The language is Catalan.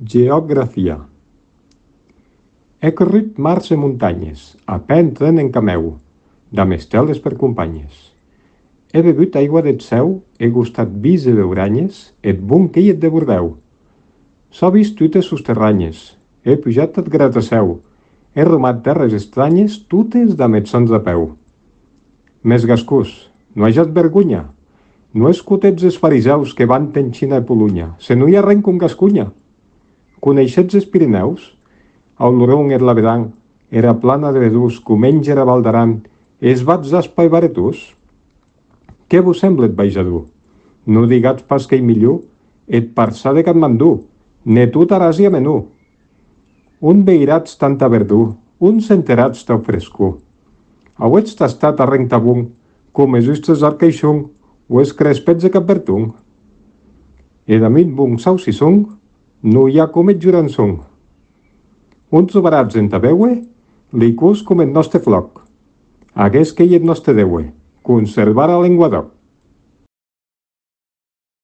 Geografia. He corrit mars e muntanyes, a pen tren en cameu, damb esteles per companyes. He bebut aigua deth cèu, he gustat vis e beuranyes, eth bon queilhet de Bordeu. S'ha vist tutes sosterranyes, he pujat ath gratacèu, he romat terres estranyes, tutes damb eth sons de peu. Mes gascús, no hajat vergonha, no escutets es fariseus que van en Xina e Polunya, se no hi ha ren com Gascunya. Coneixetz els Pirineus? Aulorong er l'avedant, era plana de vedús, comenys era Val d'Aran, es vats d'Aspa i Baretús? Què vos semblet, baixadú? No digatz pas que hi millor, et parçà de Katmandú, ne tu taràs i a menú. Un veirats tanta verdú, un senterats tau frescú. Auetz tastat a rentabung, com es ustres arqueixung, o es crespets de Capbertung. E damit bung saus i sung, no hi ha com et juransung. Uns obarats en tabeue, licús com et nostre floc. Aguest que hi et nostre deue, conservar a l'enguadoc.